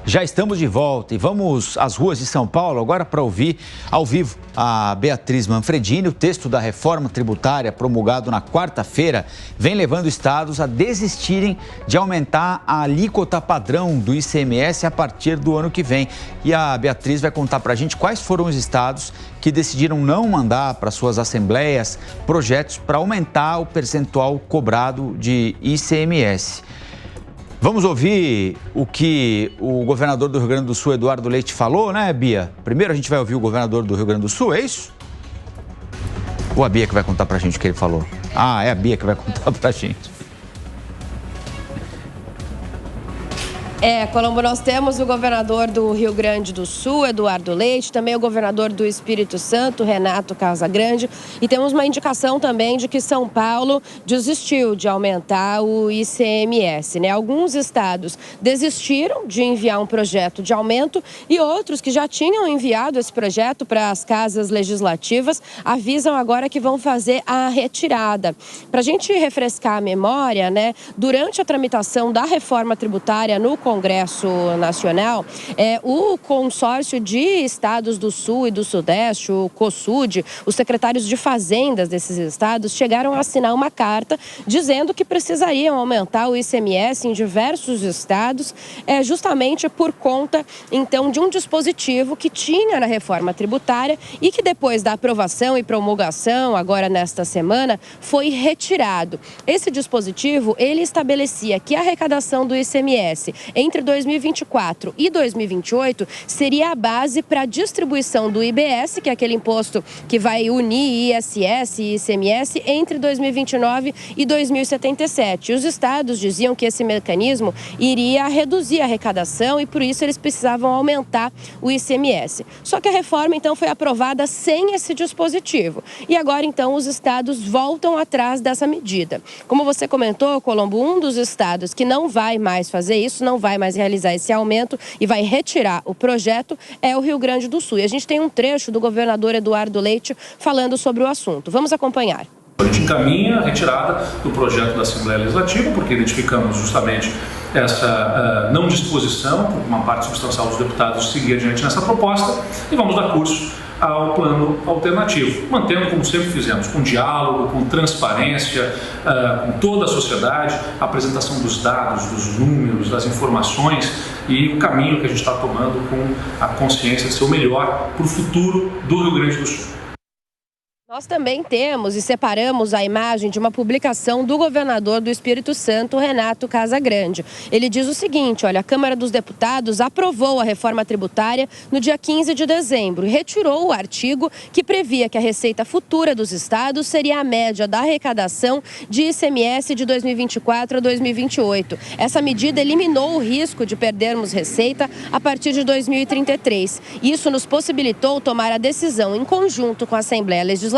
Já estamos de volta e vamos às ruas de São Paulo agora para ouvir ao vivo a Beatriz Manfredini. O texto da reforma tributária promulgado na quarta-feira vem levando estados a desistirem de aumentar a alíquota padrão do ICMS a partir do ano que vem. E a Beatriz vai contar para a gente quais foram os estados que decidiram não mandar para suas assembleias projetos para aumentar o percentual cobrado de ICMS. Vamos ouvir o que o governador do Rio Grande do Sul, Eduardo Leite, falou, né, Bia? Primeiro a gente vai ouvir o governador do Rio Grande do Sul, é isso? Ou a Bia que vai contar pra gente o que ele falou? Ah, é a Bia que vai contar pra gente. Colombo, nós temos o governador do Rio Grande do Sul, Eduardo Leite, também o governador do Espírito Santo, Renato Casagrande, e temos uma indicação também de que São Paulo desistiu de aumentar o ICMS, né? Alguns estados desistiram de enviar um projeto de aumento e outros que já tinham enviado esse projeto para as casas legislativas avisam agora que vão fazer a retirada. Para a gente refrescar a memória, né? Durante a tramitação da reforma tributária no Congresso Nacional, o consórcio de estados do Sul e do Sudeste, o COSUD, os secretários de fazendas desses estados chegaram a assinar uma carta dizendo que precisariam aumentar o ICMS em diversos estados, justamente por conta, então, de um dispositivo que tinha na reforma tributária e que depois da aprovação e promulgação, agora nesta semana, foi retirado. Esse dispositivo, ele estabelecia que a arrecadação do ICMS entre 2024 e 2028 seria a base para a distribuição do IBS, que é aquele imposto que vai unir ISS e ICMS, entre 2029 e 2077. Os estados diziam que esse mecanismo iria reduzir a arrecadação e, por isso, eles precisavam aumentar o ICMS. Só que a reforma, então, foi aprovada sem esse dispositivo. E agora, então, os estados voltam atrás dessa medida. Como você comentou, Colombo, um dos estados que não vai mais fazer isso, não vai mais realizar esse aumento e vai retirar o projeto é o Rio Grande do Sul. E a gente tem um trecho do governador Eduardo Leite falando sobre o assunto. Vamos acompanhar. A gente encaminha a retirada do projeto da Assembleia Legislativa, porque identificamos justamente essa não disposição por uma parte substancial dos deputados seguir adiante nessa proposta e vamos dar curso ao plano alternativo, mantendo, como sempre fizemos, com diálogo, com transparência, com toda a sociedade, a apresentação dos dados, dos números, das informações e o caminho que a gente está tomando com a consciência de ser o melhor para o futuro do Rio Grande do Sul. Nós também temos e separamos a imagem de uma publicação do governador do Espírito Santo, Renato Casagrande. Ele diz o seguinte, olha, a Câmara dos Deputados aprovou a reforma tributária no dia 15 de dezembro e retirou o artigo que previa que a receita futura dos estados seria a média da arrecadação de ICMS de 2024 a 2028. Essa medida eliminou o risco de perdermos receita a partir de 2033. Isso nos possibilitou tomar a decisão em conjunto com a Assembleia Legislativa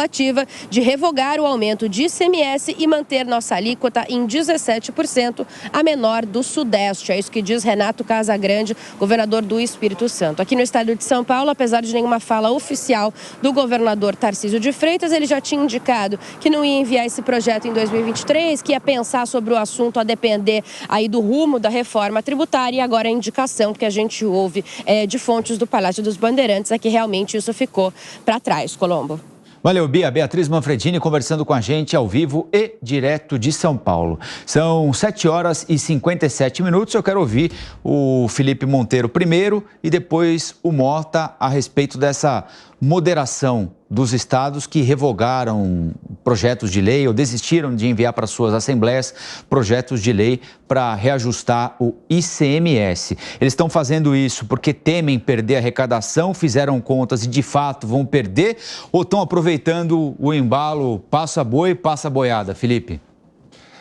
de revogar o aumento de ICMS e manter nossa alíquota em 17%, a menor do Sudeste. É isso que diz Renato Casagrande, governador do Espírito Santo. Aqui no estado de São Paulo, apesar de nenhuma fala oficial do governador Tarcísio de Freitas, ele já tinha indicado que não ia enviar esse projeto em 2023, que ia pensar sobre o assunto a depender aí do rumo da reforma tributária, e agora a indicação que a gente ouve de fontes do Palácio dos Bandeirantes é que realmente isso ficou para trás, Colombo. Valeu, Bia. Beatriz Manfredini conversando com a gente ao vivo e direto de São Paulo. São 7 horas e 57 minutos. Eu quero ouvir o Felipe Monteiro primeiro e depois o Mota a respeito dessa moderação dos estados que revogaram projetos de lei ou desistiram de enviar para suas assembleias projetos de lei para reajustar o ICMS. Eles estão fazendo isso porque temem perder a arrecadação, fizeram contas e de fato vão perder, ou estão aproveitando o embalo passa boi, passa boiada? Felipe?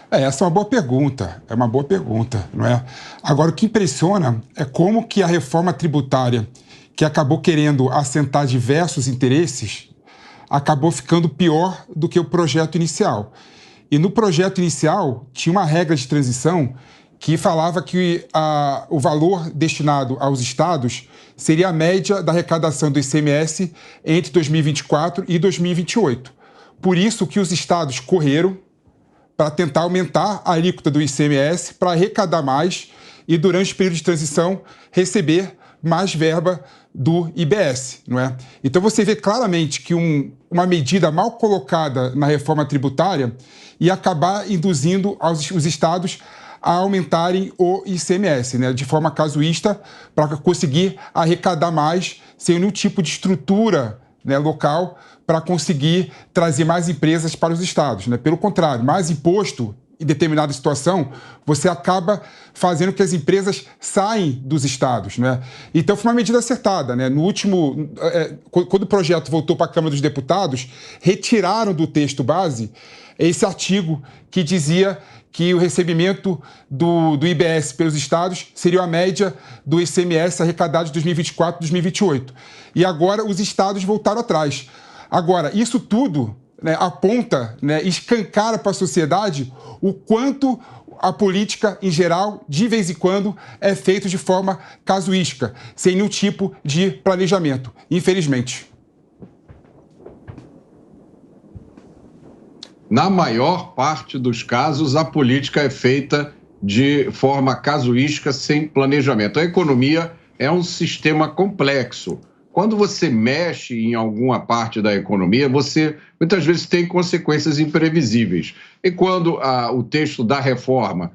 Essa é uma boa pergunta, não é? Agora, o que impressiona é como que a reforma tributária, que acabou querendo assentar diversos interesses, acabou ficando pior do que o projeto inicial. E no projeto inicial, tinha uma regra de transição que falava que o valor destinado aos estados seria a média da arrecadação do ICMS entre 2024 e 2028. Por isso que os estados correram para tentar aumentar a alíquota do ICMS para arrecadar mais e, durante o período de transição, receber mais verba do IBS, não é? Então você vê claramente que uma medida mal colocada na reforma tributária ia acabar induzindo os estados a aumentarem o ICMS, né, de forma casuísta, para conseguir arrecadar mais, sem nenhum tipo de estrutura, né, local, para conseguir trazer mais empresas para os estados, né? Pelo contrário, mais imposto em determinada situação, você acaba fazendo que as empresas saem dos estados, né? Então foi uma medida acertada, né? No último, quando o projeto voltou para a Câmara dos Deputados, retiraram do texto base esse artigo que dizia que o recebimento do IBS pelos estados seria a média do ICMS arrecadado de 2024 e 2028. E agora os estados voltaram atrás. Agora, isso tudo, né, aponta, né, escancara para a sociedade o quanto a política, em geral, de vez em quando, é feita de forma casuística, sem nenhum tipo de planejamento, infelizmente. Na maior parte dos casos, a política é feita de forma casuística, sem planejamento. A economia é um sistema complexo. Quando você mexe em alguma parte da economia, você muitas vezes tem consequências imprevisíveis. E quando o texto da reforma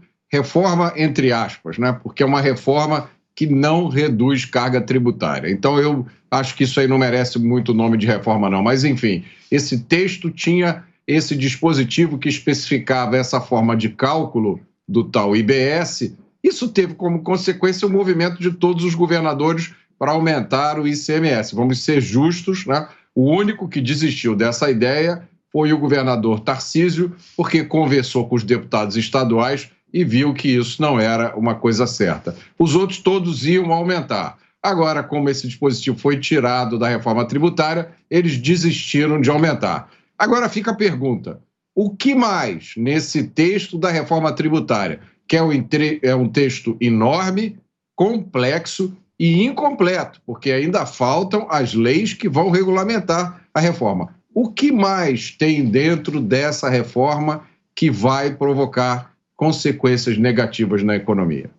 entre aspas, né? Porque é uma reforma que não reduz carga tributária. Então eu acho que isso aí não merece muito nome de reforma não, mas enfim, esse texto tinha esse dispositivo que especificava essa forma de cálculo do tal IBS. Isso teve como consequência o movimento de todos os governadores para aumentar o ICMS. Vamos ser justos, né? O único que desistiu dessa ideia foi o governador Tarcísio, porque conversou com os deputados estaduais e viu que isso não era uma coisa certa. Os outros todos iam aumentar. Agora, como esse dispositivo foi tirado da reforma tributária, eles desistiram de aumentar. Agora fica a pergunta, o que mais nesse texto da reforma tributária, que é um texto enorme, complexo e incompleto, porque ainda faltam as leis que vão regulamentar a reforma. O que mais tem dentro dessa reforma que vai provocar consequências negativas na economia?